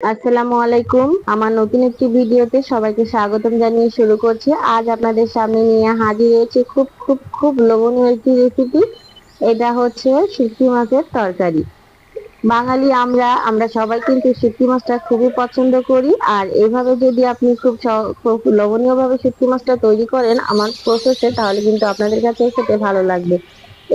আসসালামু আলাইকুম। আমার নতুন একটি ভিডিওতে সবাইকে স্বাগতম জানিয়ে শুরু করছি। আজ আপনাদের সামনে নিয়ে হাজির হয়েছে খুব খুব খুব লোভনীয় একটি রেসিপি। এটা হচ্ছে শুটকি মাছের তরকারি। বাঙালি আমরা সবাই কিন্তু শুটকি মাছটা খুবই পছন্দ করি। আর এইভাবে যদি আপনি খুব লোভনীয় ভাবে শুটকি মাছটা তৈরি করেন আমার প্রসেসে, তাহলে কিন্তু আপনাদের কাছে খেতে ভালো লাগবে।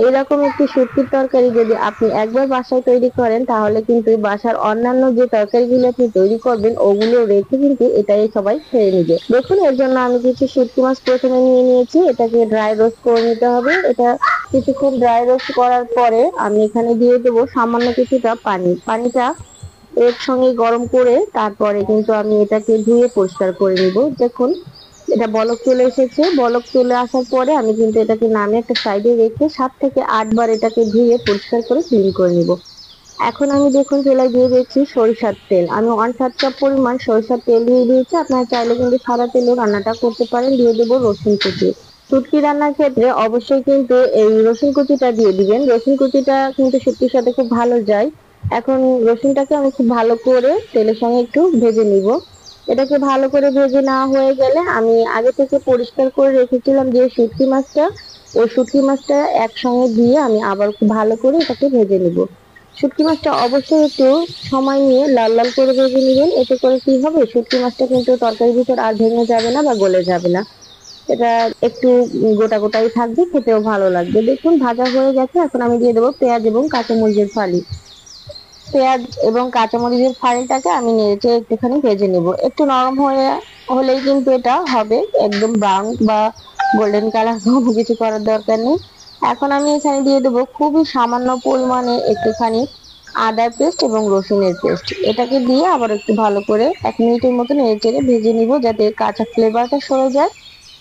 এইরকম একটি শুটকির তরকারি যদি আপনি একবার বাসায় তৈরি করেন, তাহলে কিন্তু বাসার অন্যান্য যে তরকারিগুলো আপনি তৈরি করবেন ওগুলো রেখে কিন্তু এটাই সবাই খেয়ে নিবে। দেখুন, এর জন্য আমি কিছু শুটকি মাছ প্রথমে নিয়ে নিয়েছি। এটাকে ড্রাই রোস্ট করে নিতে হবে। এটা কিছুক্ষণ ড্রাই রোস্ট করার পরে আমি এখানে দিয়ে দেবো সামান্য কিছুটা পানিটা এর সঙ্গে গরম করে তারপরে কিন্তু আমি এটাকে ধুয়ে পরিষ্কার করে নিব। দেখুন, এটা বলক চলে এসেছে। বলক চলে আসার পরে আমি কিন্তু এটাকে নামিয়ে একটা সাইডে রেখে 7 থেকে 8 বার এটাকে ধুয়ে পরিষ্কার করে ক্লিন করে নিব। এখন আমি দেখুন চুলায় দিয়ে দিচ্ছি সরিষার তেল। আমি 1/3 কাপ পরিমাণ সরিষার তেল দিয়ে দিয়েছি। আপনারা চাইলে কিন্তু সাদা তেলেও রান্নাটা করতে পারেন। দিয়ে দেবো রসুন কুচি। শুটকি রান্নার ক্ষেত্রে অবশ্যই কিন্তু এই রসুন কুচিটা দিয়ে দিবেন। রসুন কুচিটা কিন্তু শুটকির সাথে খুব ভালো যায়। এখন রসুনটাকে আমি খুব ভালো করে তেলের সঙ্গে একটু ভেজে নিব। এটাকে ভালো করে ভেজে নেওয়া হয়ে গেলে আমি আগে থেকে পরিষ্কার করে রেখেছিলাম যে শুটকি মাছটা, ওই শুটকি মাছটা একসঙ্গে দিয়ে আমি আবার খুব ভালো করে এটাকে ভেজে নিব। শুটকি মাছটা অবশ্যই একটু সময় নিয়ে লাল লাল করে ভেজে নিবেন। এতে করে কি হবে, শুটকি মাছটা কিন্তু তরকারির ভিতর আর ভেঙে যাবে না বা গলে যাবে না। এটা একটু গোটা গোটাই থাকবে, খেতেও ভালো লাগবে। দেখুন ভাজা হয়ে গেছে। এখন আমি দিয়ে দেবো পেঁয়াজ এবং কাঁচামরিচের ফালি। পেঁয়াজ এবং কাঁচামরিচের ফালিটাকে আমি নেড়েচেড়ে একটুখানি ভেজে নেব। একটু নরম হলেই কিন্তু এটা হবে। একদম ব্রাউন বা গোল্ডেন কালার কোনো কিছু করার দরকার নেই। এখন আমি এখানে দিয়ে দেবো খুবই সামান্য পরিমাণে একটুখানি আদার পেস্ট এবং রসুনের পেস্ট। এটাকে দিয়ে আবার একটু ভালো করে 1 মিনিটের মতো নেড়েচেড়ে ভেজে নিব, যাতে কাঁচা ফ্লেভারটা সরে যায়।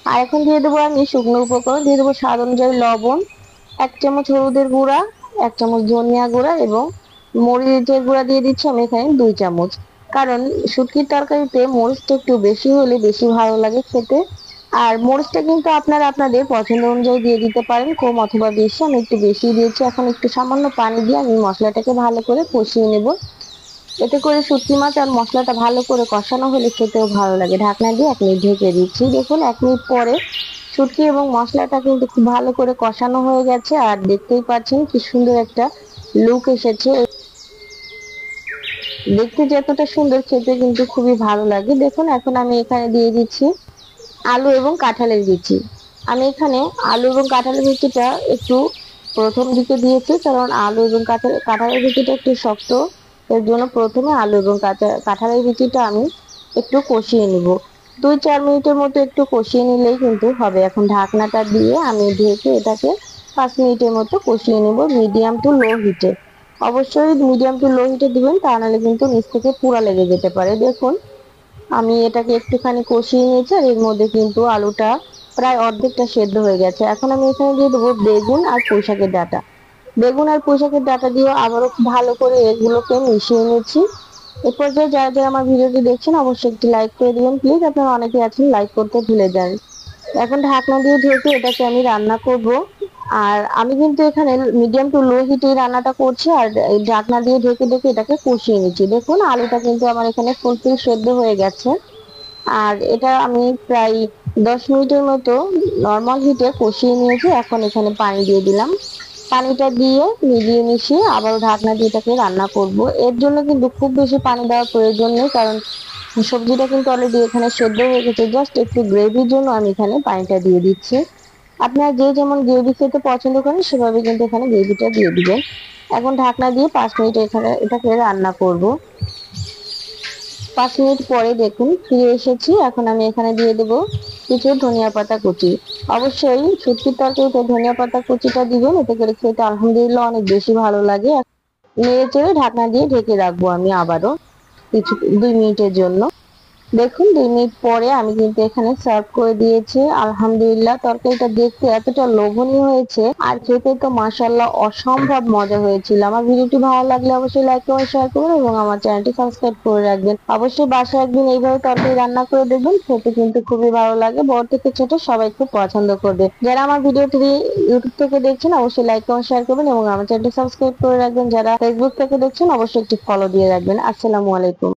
আর এখন দিয়ে দেবো আমি শুকনো উপকরণ। দিয়ে দেবো স্বাদ অনুযায়ী লবণ, 1 চামচ হলুদের গুঁড়া, 1 চামচ ধনিয়া গুঁড়া এবং মরিচের গুঁড়া দিয়ে দিচ্ছি আমি এখানে 2 চামচ। কারণ শুটকির তরকারিতে মরিচটা একটু বেশি হলে বেশি ভালো লাগে খেতে। আর মরিচটা কিন্তু আপনারা আপনাদের পছন্দ অনুযায়ী দিয়ে দিতে পারেন, কম অথবা বেশি। আমি একটু বেশি দিয়েছি। এখন একটু সামান্য পানি দিয়ে আমি মশলাটাকে ভালো করে কষিয়ে নেব। এতে করে শুটকি মাছ আর মশলাটা ভালো করে কষানো হলে খেতেও ভালো লাগে। ঢাকনা দিয়ে 1 মিনিট ঢেকে দিচ্ছি। দেখুন 1 মিনিট পরে শুটকি এবং মশলাটা কিন্তু খুব ভালো করে কষানো হয়ে গেছে। আর দেখতেই পাচ্ছেন কি সুন্দর একটা লুক এসেছে। দেখতে যতটা সুন্দর, খেতে কিন্তু খুবই ভালো লাগে। দেখুন এখন আমি এখানে দিয়ে দিচ্ছি আলু এবং কাঁঠালের বিচি। আমি এখানে আলু এবং কাঁঠালের বিচিটা একটু প্রথম দিকে দিয়েছি, কারণ আলু এবং কাঁঠালের বিচিটা একটু শক্ত। এর জন্য প্রথমে আলু এবং কাঁঠালের বিচিটা আমি একটু কষিয়ে নিব। 2-4 মিনিটের মতো একটু কষিয়ে নিলেই কিন্তু হবে। এখন ঢাকনাটা দিয়ে আমি ঢেকে এটাকে 5 মিনিটের মতো কষিয়ে নিব মিডিয়াম টু লো হিটে। অবশ্যই মিডিয়াম টু লো হিটে দিবেন, তা নাহলে কিন্তু নিচ থেকে পুড়া লেগে যেতে পারে। দেখুন আমি এটাকে একটুখানি কষিয়ে নিয়েছি আর এর মধ্যে কিন্তু আলুটা প্রায় অর্ধেকটা সেদ্ধ হয়ে গেছে। এখন আমি এখানে দিয়ে দেবো বেগুন আর পুঁইশাকের ডাঁটা। বেগুন আর পুঁইশাকের ডাঁটা দিয়ে আবারও খুব ভালো করে এগুলোকে মিশিয়ে নিচ্ছি। এ পর্যায়ে যারা যারা আমার ভিডিওটি দেখছেন অবশ্যই একটি লাইক করে দিবেন প্লিজ। আপনারা অনেকে আছেন লাইক করতে ভুলে যান। এখন ঢাকনা দিয়ে ঢেকে এটাকে আমি রান্না করব। আর আমি কিন্তু এখানে মিডিয়াম টু লো হিটে রান্নাটা করছি, আর এই ঢাকনা দিয়ে ঢেকে ঢেকে এটাকে কষিয়ে নিচ্ছি। দেখুন আলুটা কিন্তু আমার এখানে ফুলফিল সেদ্ধ হয়ে গেছে। আর এটা আমি প্রায় 10 মিনিটের মতো নর্মাল হিটে কষিয়ে নিয়েছি। এখন এখানে পানি দিয়ে দিলাম। পানিটা দিয়ে মিলিয়ে মিশিয়ে আবারও ঢাকনা দিয়ে এটাকে রান্না করব। এর জন্য কিন্তু খুব বেশি পানি দেওয়ার প্রয়োজন নেই, কারণ সবজিটা কিন্তু অলরেডি এখানে সেদ্ধ হয়ে গেছে। জাস্ট একটু গ্রেভির জন্য আমি এখানে পানিটা দিয়ে দিচ্ছি। আপনারা যে যেমন গ্রেভি খেতে পছন্দ করেন সেভাবে কিন্তু এখানে গ্রেভিটা দিয়ে দিবেন। এখন ঢাকনা দিয়ে 5 মিনিট এটাকে রান্না করব। 5 মিনিট পরে দেখুন ফিরে এসেছি। এখন আমি এখানে দিয়ে দেবো কিছু ধনিয়া পাতা কুচি। অবশ্যই শুটকির তরকারিতে ধনিয়া পাতা কুচিটা দিবেন, এতে করে খেতে আলহামদুলিল্লাহ অনেক বেশি ভালো লাগে। নেড়ে চেড়ে ঢাকনা দিয়ে ঢেকে রাখবো আমি আবারও 2 মিনিটের জন্য। দেখুন 2 মিনিট পরে আমি কিন্তু এখানে সার্ভ করে দিয়েছি। আলহামদুলিল্লাহ তরকারিটা দেখতে এতটা লোভনীয় হয়েছে আর খেতে তো মাশাআল্লাহ অসম্ভব মজা হয়েছিল। আমার ভিডিওটি ভালো লাগলে অবশ্যই লাইক কমেন্ট শেয়ার করবেন এবং আমার চ্যানেলটি সাবস্ক্রাইব করে রাখবেন। অবশ্যই বাসায় একদিন এইভাবে তরকারি রান্না করে দেখবেন, খেতে কিন্তু খুবই ভালো লাগে। বড় থেকে ছোট সবাই খুব পছন্দ করবে। যারা আমার ভিডিওটি ইউটিউব থেকে দেখছেন অবশ্যই লাইক কমেন্ট শেয়ার করবেন এবং আমার চ্যানেলটি সাবস্ক্রাইব করে রাখবেন। যারা ফেসবুক থেকে দেখছেন অবশ্যই একটি ফলো দিয়ে রাখবেন। আসসালামু আলাইকুম।